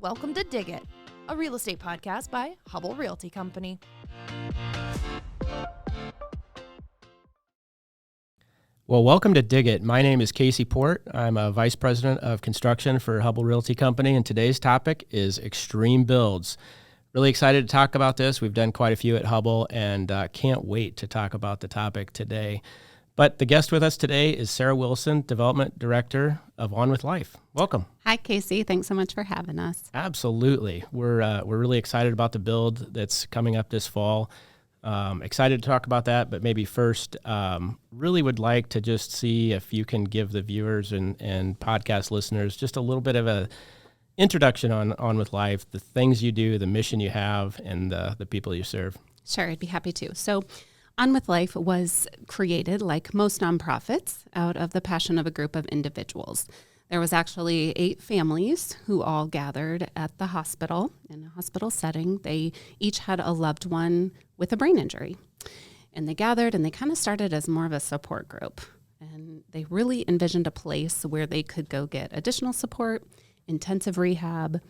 Welcome to Dig It, a real estate podcast by Hubble Realty Company. Well, welcome to Dig It. My name is Casey Port. I'm a Vice President of Construction for Hubble Realty Company, and today's topic is extreme builds. Really excited to talk about this. We've done quite a few at Hubble, and can't wait to talk about the topic today. But the guest with us today is Sarah Wilson, Development Director of On With Life. Welcome. Hi, Casey. Thanks so much for having us. Absolutely. We're really excited about the build that's coming up this fall. Excited to talk about that, but maybe first, really would like to just see if you can give the viewers and podcast listeners just a little bit of a introduction on With Life, the things you do, the mission you have, and the people you serve. Sure, I'd be happy to. So On With Life was created, like most nonprofits, out of the passion of a group of individuals. There was actually 8 families who all gathered at the hospital in a hospital setting. They each had a loved one with a brain injury. And they gathered and they kind of started as more of a support group. And they really envisioned a place where they could go get additional support, intensive rehab.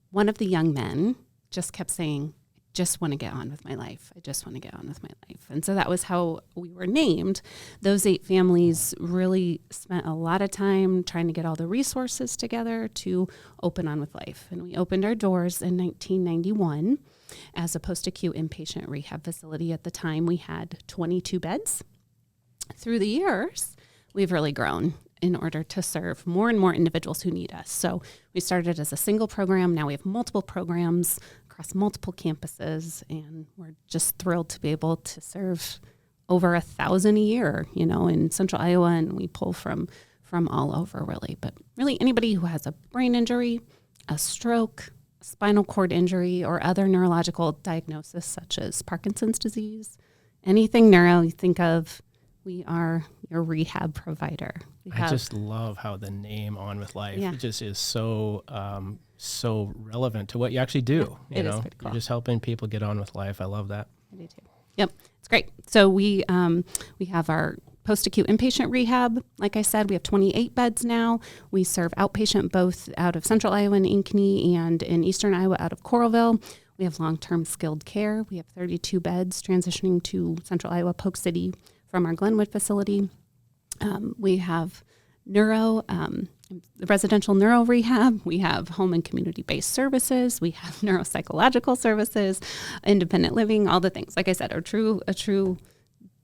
One of the young men just kept saying, just want to get on with my life. I just want to get on with my life. And so that was how we were named. Those 8 families really spent a lot of time trying to get all the resources together to open On With Life. And we opened our doors in 1991 as a post-acute inpatient rehab facility. At the time, we had 22 beds. Through the years, we've really grown in order to serve more and more individuals who need us. So we started as a single program. Now we have multiple programs across multiple campuses, and we're just thrilled to be able to serve over 1,000 a year, in Central Iowa, and we pull from all over, really. But really, anybody who has a brain injury, a stroke, a spinal cord injury, or other neurological diagnosis such as Parkinson's disease, anything neuro you think of, we are your rehab provider. I just love how the name On With Life it just is so relevant to what you actually do. It is pretty cool. You're just helping people get on with life. I love that. I do too. Yep, it's great. So we have our post-acute inpatient rehab. Like I said, we have 28 beds now. We serve outpatient both out of Central Iowa and Ankeny and in Eastern Iowa out of Coralville. We have long-term skilled care. We have 32 beds transitioning to Central Iowa, Polk City from our Glenwood facility. We have residential neuro rehab. We have home and community-based services. We have neuropsychological services, independent living, all the things. Like I said, a true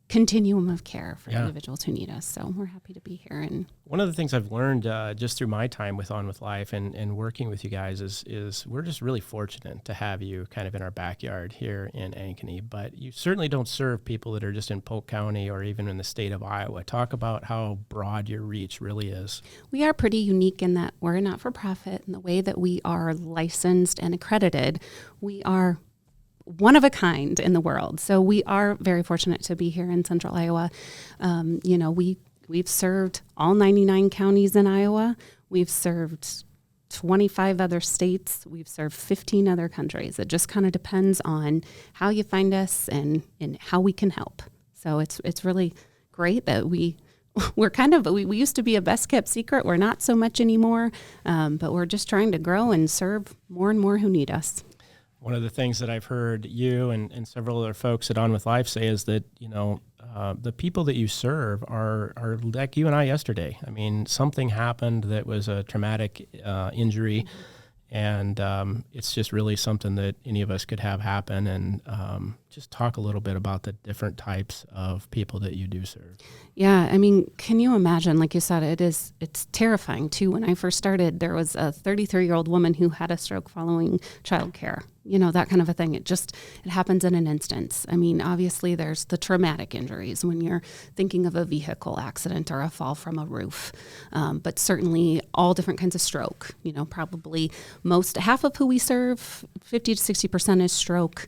continuum of care for individuals who need us. So we're happy to be here. And one of the things I've learned just through my time with On With Life and working with you guys is we're just really fortunate to have you kind of in our backyard here in Ankeny. But you certainly don't serve people that are just in Polk County or even in the state of Iowa. Talk about how broad your reach really is. We are pretty unique in that we're a not-for-profit. In the way that we are licensed and accredited, we are one of a kind in the world. So we are very fortunate to be here in Central Iowa. We've served all 99 counties in Iowa. We've served 25 other states. We've served 15 other countries. It just kind of depends on how you find us and how we can help. So it's really great that we used to be a best kept secret. We're not so much anymore, but we're just trying to grow and serve more and more who need us. One of the things that I've heard you and several other folks at On With Life say is that, the people that you serve are like you and I yesterday. I mean, something happened that was a traumatic injury, and it's just really something that any of us could have happen. And just talk a little bit about the different types of people that you do serve. Yeah, I mean, can you imagine, like you said, it's terrifying too. When I first started, there was a 33-year-old woman who had a stroke following childcare, that kind of a thing. It happens in an instance. I mean, obviously there's the traumatic injuries when you're thinking of a vehicle accident or a fall from a roof. But certainly all different kinds of stroke, probably half of who we serve, 50 to 60% is stroke.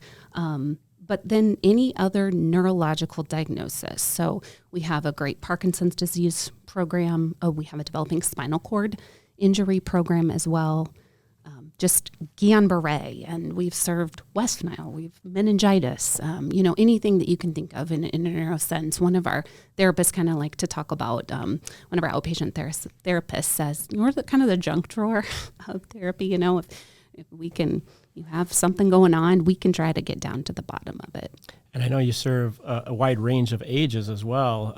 But then any other neurological diagnosis. So we have a great Parkinson's disease program. We have a developing spinal cord injury program as well. Just Guillain-Barré, and we've served West Nile, we've meningitis, anything that you can think of in a neuro sense. One of our therapists kind of like to talk about, one of our outpatient therapists says, you're kind of the junk drawer of therapy, if you have something going on, we can try to get down to the bottom of it. And I know you serve a wide range of ages as well.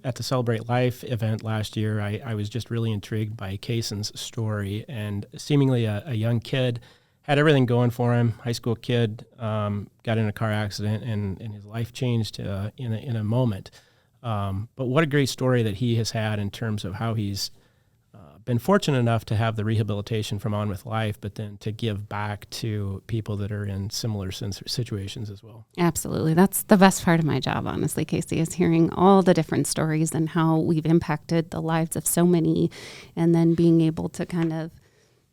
At the Celebrate Life event last year, I was just really intrigued by Kaysen's story, and seemingly a young kid, had everything going for him, high school kid, got in a car accident, and his life changed in a moment. But what a great story that he has had in terms of how he's been fortunate enough to have the rehabilitation from On With Life, but then to give back to people that are in similar situations as well. Absolutely. That's the best part of my job, honestly, Casey, is hearing all the different stories and how we've impacted the lives of so many, and then being able to kind of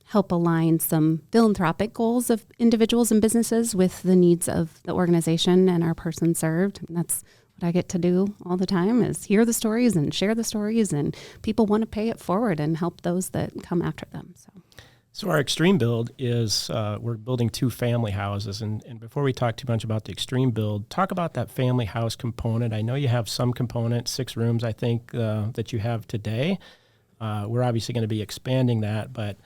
help align some philanthropic goals of individuals and businesses with the needs of the organization and our person served. And that's what I get to do all the time, is hear the stories and share the stories, and people want to pay it forward and help those that come after them. So our Extreme Build is, we're building 2 family houses. And before we talk too much about the Extreme Build, talk about that family house component. I know you have some component, 6 rooms, I think, that you have today. We're obviously going to be expanding that, but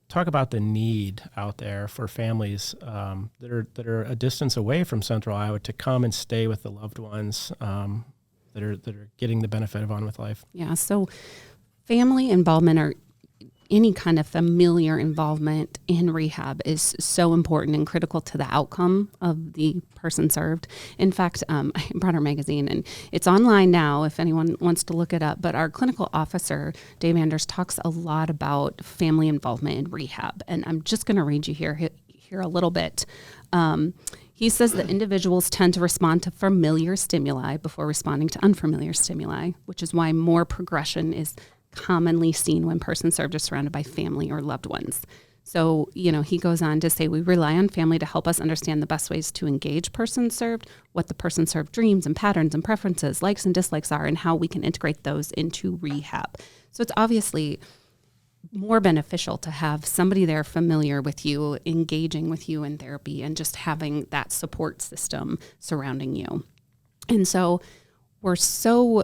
talk about the need out there for families that are a distance away from Central Iowa to come and stay with the loved ones that are getting the benefit of On With Life. Yeah, so family involvement, or any kind of familiar involvement in rehab, is so important and critical to the outcome of the person served. In fact, I brought our magazine, and it's online now if anyone wants to look it up, but our clinical officer, Dave Anders, talks a lot about family involvement in rehab. And I'm just going to read you here a little bit. He says that individuals tend to respond to familiar stimuli before responding to unfamiliar stimuli, which is why more progression is commonly seen when person served is surrounded by family or loved ones. So, he goes on to say, we rely on family to help us understand the best ways to engage person served, what the person served dreams and patterns and preferences, likes and dislikes are, and how we can integrate those into rehab. So it's obviously more beneficial to have somebody there familiar with you, engaging with you in therapy, and just having that support system surrounding you. And so we're so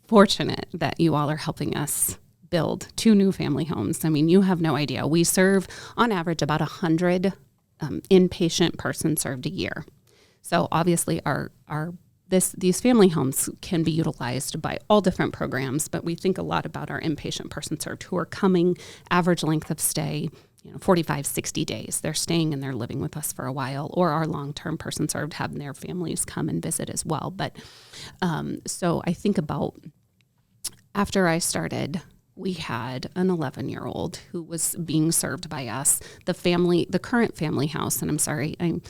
fortunate that you all are helping us build 2 new family homes. I mean, you have no idea. We serve on average about 100 inpatient persons served a year. So obviously these family homes can be utilized by all different programs, but we think a lot about our inpatient person served who are coming average length of stay, 45, 60 days. They're staying and they're living with us for a while, or our long-term person served having their families come and visit as well. But so I think about, after I started, we had an 11-year-old who was being served by us. The current family house, and I'm sorry, I'm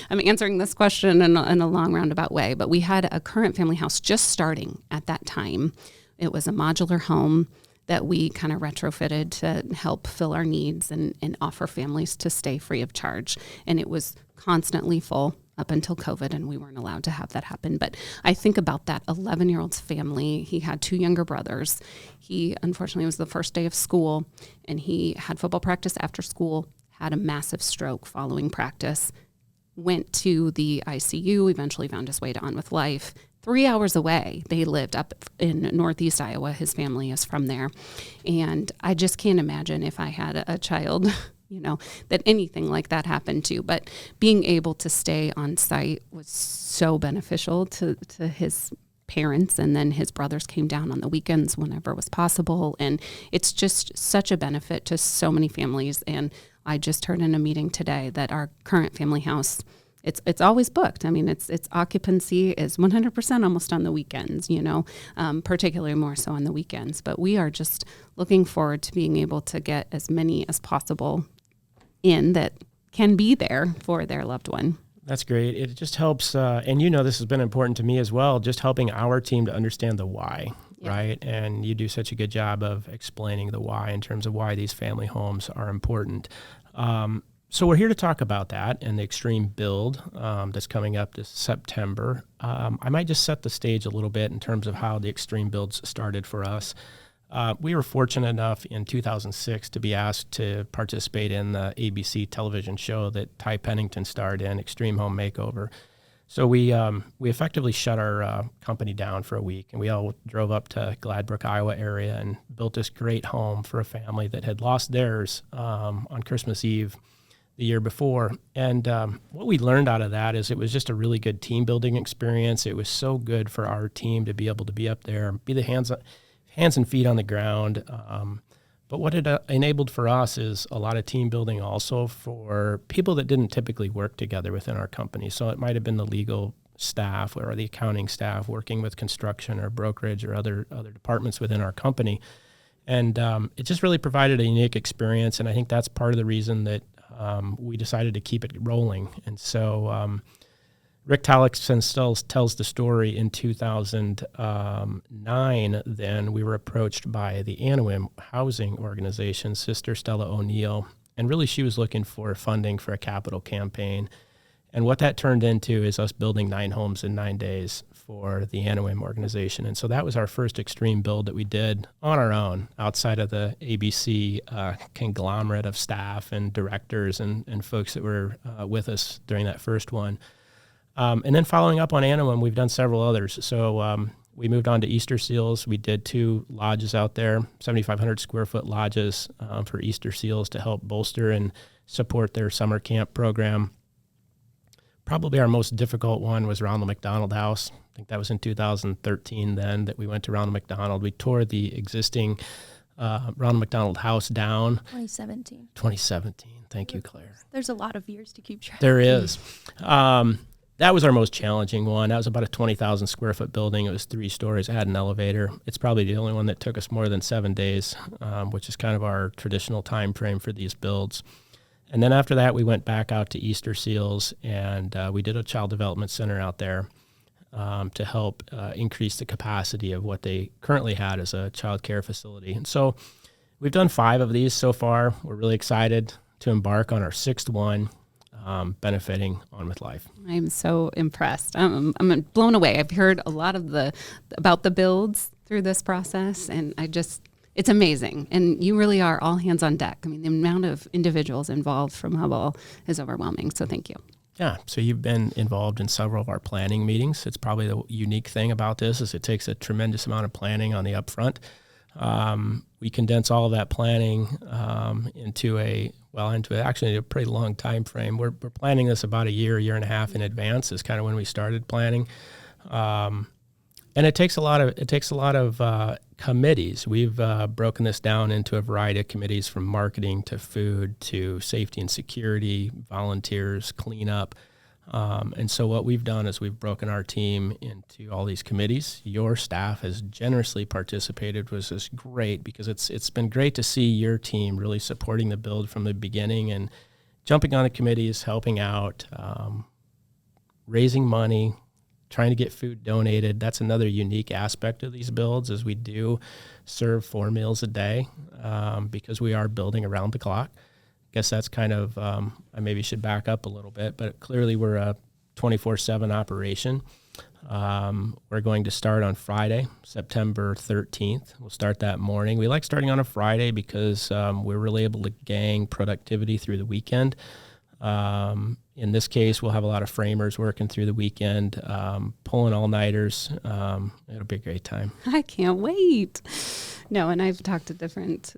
answering this question in a long roundabout way, but we had a current family house just starting at that time. It was a modular home that we kind of retrofitted to help fill our needs and offer families to stay free of charge. And it was constantly full up until COVID, and we weren't allowed to have that happen. But I think about that 11-year-old's family. He had 2 younger brothers. He, unfortunately, was the first day of school, and he had football practice after school, had a massive stroke following practice, went to the ICU, eventually found his way to On With Life. 3 hours away, they lived up in Northeast Iowa. His family is from there. And I just can't imagine if I had a child, that anything like that happened to. But being able to stay on site was so beneficial to his parents, and then his brothers came down on the weekends whenever was possible. And it's just such a benefit to so many families. And I just heard in a meeting today that our current family house, it's always booked. I mean, its occupancy is 100% almost on the weekends, particularly more so on the weekends. But we are just looking forward to being able to get as many as possible in that can be there for their loved one. That's great. It just helps, and this has been important to me as well, just helping our team to understand the why, right? And you do such a good job of explaining the why in terms of why these family homes are important. So we're here to talk about that and the Extreme Build that's coming up this September. I might just set the stage a little bit in terms of how the Extreme Builds started for us. We were fortunate enough in 2006 to be asked to participate in the ABC television show that Ty Pennington starred in, Extreme Home Makeover. So we effectively shut our company down for a week, and we all drove up to Gladbrook, Iowa area and built this great home for a family that had lost theirs on Christmas Eve the year before. And what we learned out of that is it was just a really good team building experience. It was so good for our team to be able to be up there, be the hands and feet on the ground. But what it enabled for us is a lot of team building also for people that didn't typically work together within our company. So it might have been the legal staff or the accounting staff working with construction or brokerage or other departments within our company. And it just really provided a unique experience. And I think that's part of the reason that we decided to keep it rolling. And so Rick Talixson still tells the story in 2009. Then we were approached by the Anawim Housing Organization, Sister Stella O'Neill, and really she was looking for funding for a capital campaign. And what that turned into is us building 9 homes in 9 days for the Anawim organization. And so that was our first extreme build that we did on our own outside of the ABC conglomerate of staff and directors and folks that were with us during that first one. And then following up on Anawim, we've done several others. So we moved on to Easter Seals. We did 2 lodges out there, 7,500 square foot lodges for Easter Seals to help bolster and support their summer camp program. Probably our most difficult one was Ronald McDonald House. I think that was in 2013 then that we went to Ronald McDonald. We tore the existing Ronald McDonald House down. 2017. Thank you, Claire. There's a lot of years to keep track. There is. That was our most challenging one. That was about a 20,000 square foot building. It was 3 stories. It had an elevator. It's probably the only one that took us more than 7 days, which is kind of our traditional time frame for these builds. And then after that, we went back out to Easter Seals, and we did a child development center out there to help increase the capacity of what they currently had as a child care facility. And so we've done 5 of these so far. We're really excited to embark on our 6th one, benefiting On With Life. I'm so impressed. I'm blown away. I've heard a lot about the builds through this process, and it's amazing. And you really are all hands on deck. I mean, the amount of individuals involved from Hubbell is overwhelming. So thank you. Yeah. So you've been involved in several of our planning meetings. It's probably the unique thing about this is it takes a tremendous amount of planning on the upfront. We condense all of that planning into actually a pretty long time frame. We're planning this about a year and a half in advance is kind of when we started planning. And it takes a lot of committees. We've broken this down into a variety of committees from marketing to food to safety and security, volunteers, cleanup. And so what we've done is we've broken our team into all these committees. Your staff has generously participated, which is great because it's been great to see your team really supporting the build from the beginning and jumping on the committees, helping out, raising money, trying to get food donated. That's another unique aspect of these builds is we do serve 4 meals a day because we are building around the clock. I guess that's kind of, I maybe should back up a little bit, but clearly we're a 24/7 operation. We're going to start on Friday, September 13th. We'll start that morning. We like starting on a Friday because we're really able to gang productivity through the weekend. In this case, we'll have a lot of framers working through the weekend, pulling all-nighters. It'll be a great time. I can't wait. No, and I've talked to different,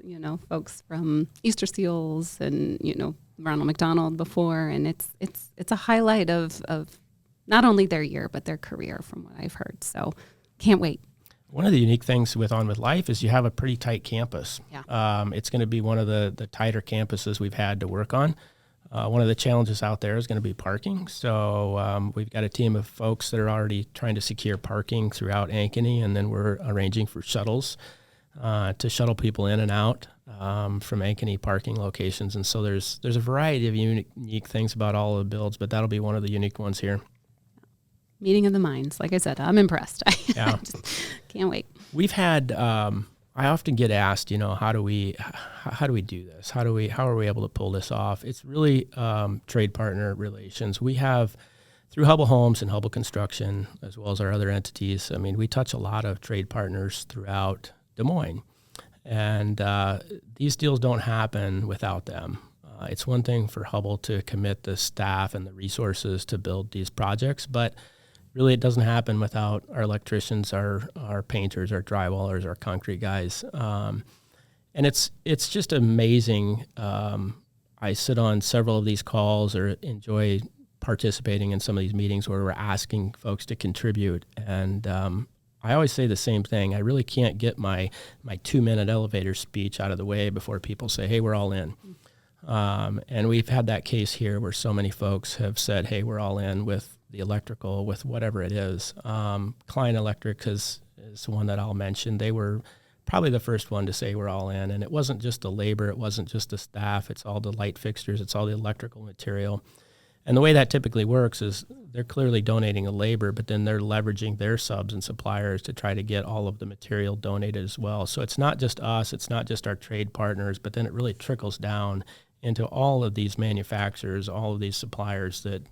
folks from Easter Seals and, Ronald McDonald before, and it's a highlight of not only their year, but their career from what I've heard. So can't wait. One of the unique things with On With Life is you have a pretty tight campus. Yeah. It's going to be one of the tighter campuses we've had to work on. One of the challenges out there is going to be parking. So we've got a team of folks that are already trying to secure parking throughout Ankeny, and then we're arranging for shuttles to shuttle people in and out from Ankeny parking locations. And so there's a variety of unique things about all of the builds, but that'll be one of the unique ones here. Meeting of the minds. Like I said, I'm impressed. Yeah. I just can't wait. We've had, I often get asked, how do we do this? How are we able to pull this off? It's really trade partner relations. We have, through Hubbell Homes and Hubbell Construction, as well as our other entities, we touch a lot of trade partners throughout Des Moines. And these deals don't happen without them. It's one thing for Hubbell to commit the staff and the resources to build these projects, but really it doesn't happen without our electricians, our painters, our drywallers, our concrete guys. And it's just amazing. I sit on several of these calls or enjoy participating in some of these meetings where we're asking folks to contribute. And I always say the same thing. I really can't get my 2-minute elevator speech out of the way before people say, hey, we're all in. And we've had that case here where so many folks have said, hey, we're all in with the electrical, with whatever it is. Klein Electric is one that I'll mention. They were probably the first one to say we're all in. And it wasn't just the labor. It wasn't just the staff. It's all the light fixtures. It's all the electrical material. And the way that typically works is they're clearly donating the labor, but then they're leveraging their subs and suppliers to try to get all of the material donated as well. So it's not just us, it's not just our trade partners, but then it really trickles down into all of these manufacturers, all of these suppliers that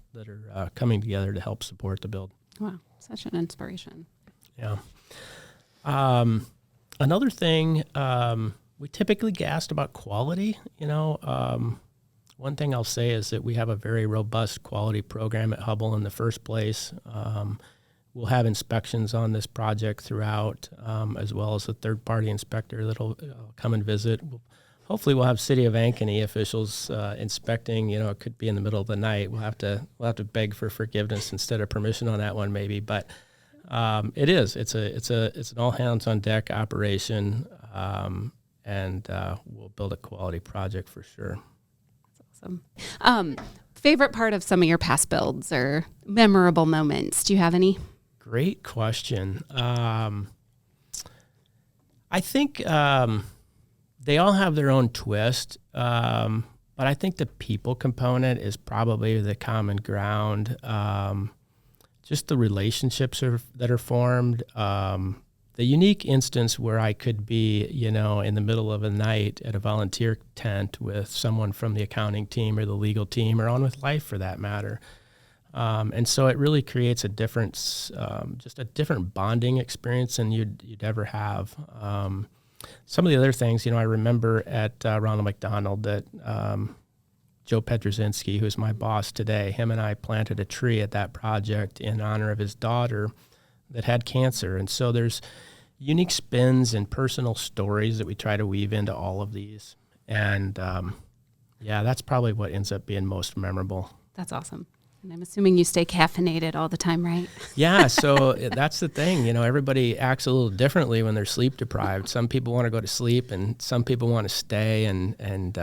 are coming together to help support the build. Wow, such an inspiration. Yeah. Another thing, we typically get asked about quality, One thing I'll say is that we have a very robust quality program at Hubbell in the first place. We'll have inspections on this project throughout, as well as a third-party inspector that'll come and visit. Hopefully we'll have City of Ankeny officials inspecting. It could be in the middle of the night. We'll have to beg for forgiveness instead of permission on that one maybe. But it's an all hands on deck operation, and we'll build a quality project for sure. Awesome. Favorite part of some of your past builds or memorable moments? Do you have any? Great question. I think they all have their own twist, but I think the people component is probably the common ground. Just the relationships that are formed. The unique instance where I could be, in the middle of a night at a volunteer tent with someone from the accounting team or the legal team or On With Life for that matter. And so it really creates a different, just a different bonding experience than you'd ever have. Some of the other things, I remember at Ronald McDonald that Joe Petrozinski, who's my boss today, him and I planted a tree at that project in honor of his daughter that had cancer. And so there's unique spins and personal stories that we try to weave into all of these. And that's probably what ends up being most memorable. That's awesome. And I'm assuming you stay caffeinated all the time, right? Yeah, so that's the thing. Everybody acts a little differently when they're sleep deprived. Some people want to go to sleep, and some people want to stay and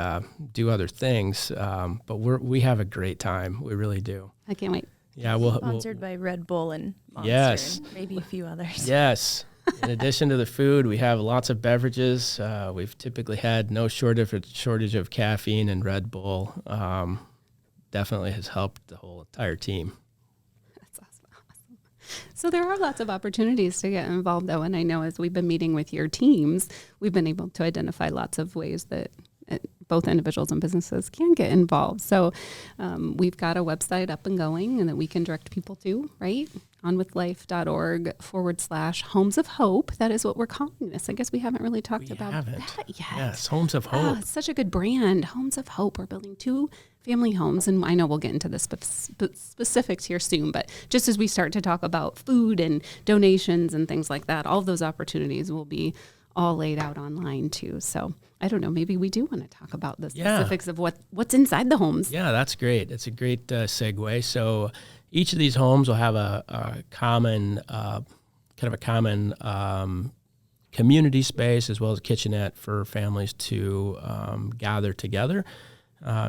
do other things. But we have a great time. We really do. I can't wait. Yeah, Sponsored by Red Bull and Monster, yes, and maybe a few others. Yes. In addition to the food, we have lots of beverages. We've typically had no shortage of caffeine, and Red Bull definitely has helped the whole entire team. That's awesome. So there are lots of opportunities to get involved, though, and I know as we've been meeting with your teams, we've been able to identify lots of ways that both individuals and businesses can get involved. So we've got a website up and going and that we can direct people to, right? onwithlife.org/Homes of Hope. That is what we're calling this. I guess we haven't really talked about that yet. Yes, Homes of Hope. It's such a good brand. Homes of Hope. We're building 2 family homes, and I know we'll get into the specifics here soon, but just as we start to talk about food and donations and things like that, all of those opportunities will be all laid out online too. So I don't know, maybe we do want to talk about the specifics of what's inside the homes. Yeah, that's great. It's a great segue. So each of these homes will have a common community space as well as a kitchenette for families to gather together.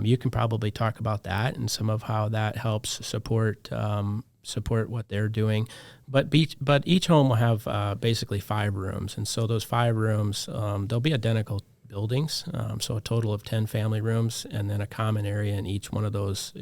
You can probably talk about that and some of how that helps support what they're doing. But each home will have basically 5 rooms. And so those 5 rooms, they'll be identical buildings. So a total of 10 family rooms and then a common area in each one of those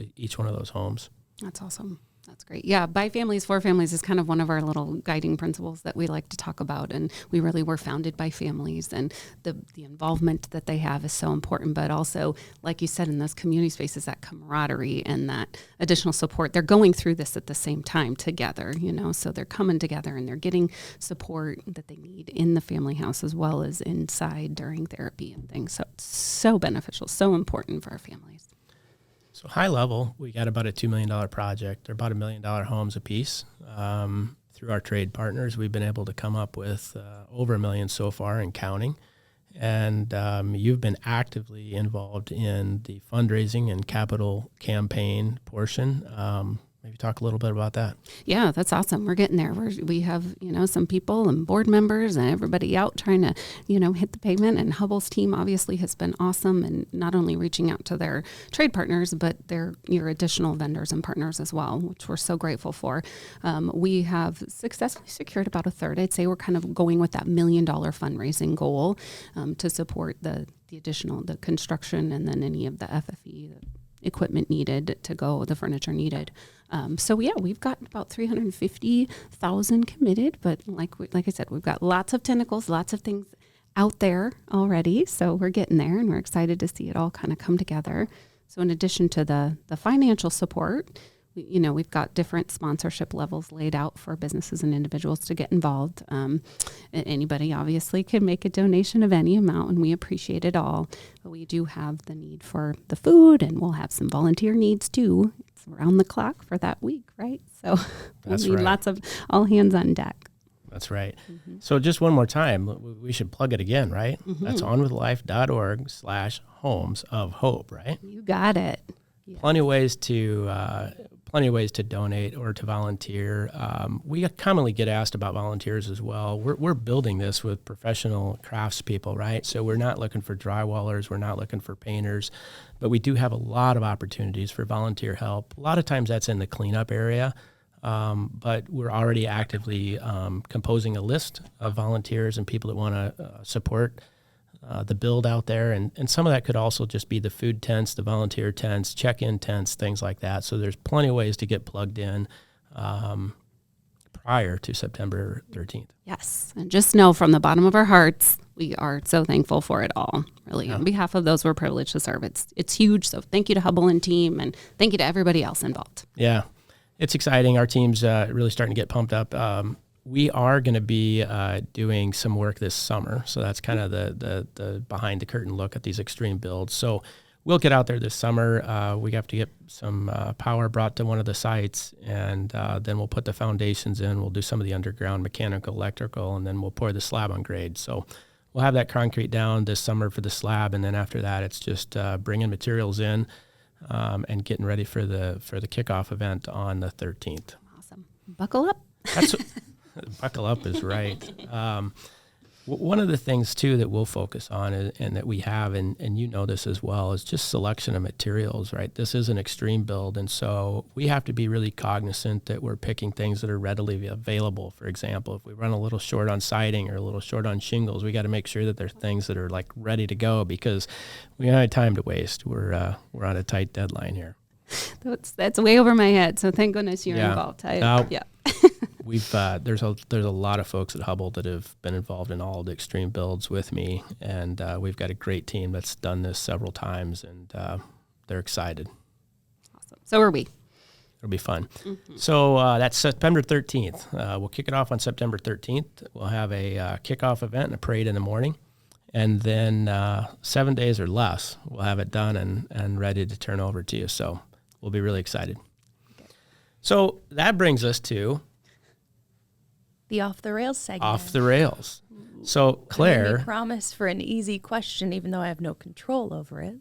homes. That's awesome. That's great. Yeah, by families, for families is kind of one of our little guiding principles that we like to talk about. And we really were founded by families, and the involvement that they have is so important. But also, like you said, in those community spaces, that camaraderie and that additional support, they're going through this at the same time together, so they're coming together and they're getting support that they need in the family house as well as inside during therapy and things. So it's so beneficial, so important for our families. So high level, we got about a $2 million project. They're about $1 million homes apiece. Through our trade partners, we've been able to come up with over $1 million so far and counting. And you've been actively involved in the fundraising and capital campaign portion. Maybe talk a little bit about that. Yeah, that's awesome. We're getting there. We have, some people and board members and everybody out trying to, hit the pavement. And Hubble's team obviously has been awesome, and not only reaching out to their trade partners, but your additional vendors and partners as well, which we're so grateful for. We have successfully secured about a third. I'd say we're kind of going with that $1 million fundraising goal to support the construction and then any of the FFE, the equipment needed to go, the furniture needed. We've got about 350,000 committed, but like I said, we've got lots of tentacles, lots of things out there already. So we're getting there, and we're excited to see it all kind of come together. So in addition to the financial support, we've got different sponsorship levels laid out for businesses and individuals to get involved. Anybody obviously can make a donation of any amount, and we appreciate it all. But we do have the need for the food, and we'll have some volunteer needs too. It's around the clock for that week, right? So we'll need lots of all hands on deck. That's right. Mm-hmm. So just one more time, we should plug it again, right? Mm-hmm. That's onwithlife.org/homes of hope, right? You got it. Yeah. Plenty of ways to donate or to volunteer. We commonly get asked about volunteers as well. We're building this with professional craftspeople, right? So we're not looking for drywallers, we're not looking for painters, but we do have a lot of opportunities for volunteer help. A lot of times that's in the cleanup area, but we're already actively composing a list of volunteers and people that want to support the build out there. And some of that could also just be the food tents, the volunteer tents, check-in tents, things like that. So there's plenty of ways to get plugged in prior to September 13th. Yes. And just know from the bottom of our hearts, we are so thankful for it all. Really, on behalf of those we're privileged to serve. It's huge. So thank you to Hubble and team, and thank you to everybody else involved. Yeah, it's exciting. Our team's really starting to get pumped up. We are going to be doing some work this summer. So that's kind of the behind the curtain look at these extreme builds. So we'll get out there this summer. We have to get some power brought to one of the sites, and then we'll put the foundations in. We'll do some of the underground mechanical, electrical, and then we'll pour the slab on grade. So we'll have that concrete down this summer for the slab, and then after that, it's just bringing materials in and getting ready for the kickoff event on the 13th. Awesome. Buckle up. Buckle up is right. One of the things, too, that we'll focus on and that we have, and you know this as well, is just selection of materials, right? This is an extreme build, and so we have to be really cognizant that we're picking things that are readily available. For example, if we run a little short on siding or a little short on shingles, we got to make sure that they're things that are like ready to go, because we don't have time to waste. We're on a tight deadline here. That's way over my head, so thank goodness you're involved. There's a lot of folks at Hubble that have been involved in all of the extreme builds with me, and we've got a great team that's done this several times, and they're excited. Awesome. So are we. It'll be fun. Mm-hmm. So that's September 13th. We'll kick it off on September 13th. We'll have a kickoff event and a parade in the morning, and then 7 days or less, we'll have it done and ready to turn over to you. So we'll be really excited. Okay. So that brings us to the Off the Rails segment. Off the Rails. So Claire, I promise for an easy question, even though I have no control over it.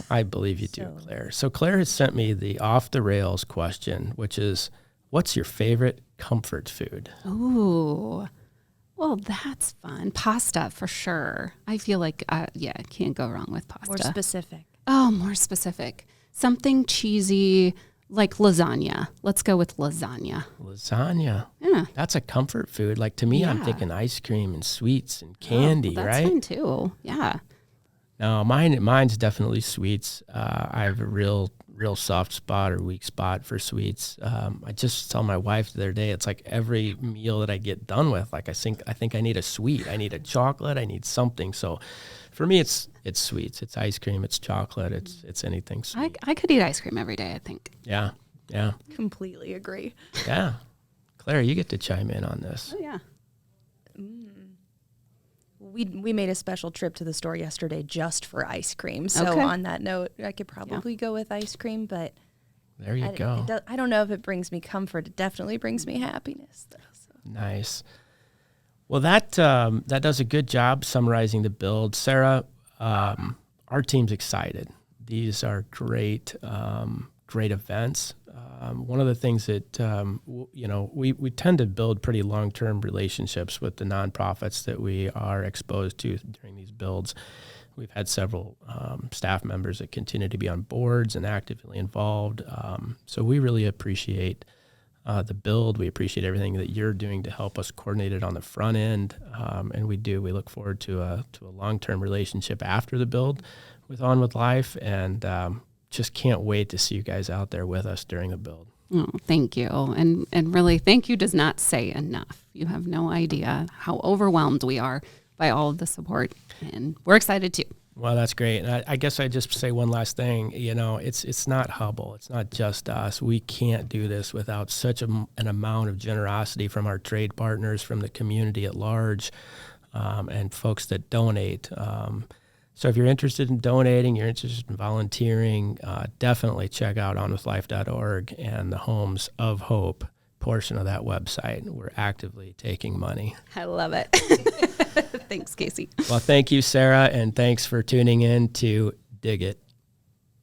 I believe you do, Claire. So Claire has sent me the Off the Rails question, which is, what's your favorite comfort food? Ooh, well, that's fun. Pasta for sure. I feel like, I can't go wrong with pasta. More specific. Oh, more specific. Something cheesy. Like lasagna. Let's go with lasagna. Lasagna. Yeah. That's a comfort food. Like, to me, I'm thinking ice cream and sweets and candy, that's right? That's fine too. Yeah. No, mine's definitely sweets. I have a real real soft spot or weak spot for sweets. I just tell my wife the other day, it's like every meal that I get done with, like I think I need a sweet. I need a chocolate. I need something. So for me, it's sweets. It's ice cream. It's chocolate. It's anything sweet. I could eat ice cream every day, I think. Yeah. Yeah. Completely agree. Yeah. Claire, you get to chime in on this. Oh, yeah. We made a special trip to the store yesterday just for ice cream. So Okay. on that note, I could probably go with ice cream, but There you go. I don't know if it brings me comfort. It definitely brings me happiness, though. So. Nice. Well, that does a good job summarizing the build. Sarah, our team's excited. These are great events. One of the things that, we tend to build pretty long-term relationships with the nonprofits that we are exposed to during these builds. We've had several staff members that continue to be on boards and actively involved. So we really appreciate the build. We appreciate everything that you're doing to help us coordinate it on the front end. And we look forward to a long-term relationship after the build with On With Life, and just can't wait to see you guys out there with us during the build. Oh, thank you. And really, thank you does not say enough. You have no idea how overwhelmed we are by all of the support, and we're excited too. Well, that's great. And I guess I just say one last thing. It's not Hubble. It's not just us. We can't do this without such an amount of generosity from our trade partners, from the community at large, and folks that donate. So if you're interested in donating, you're interested in volunteering, definitely check out onwithlife.org and the Homes of Hope portion of that website. We're actively taking money. I love it. Thanks, Casey. Well, thank you, Sarah, and thanks for tuning in to Dig It.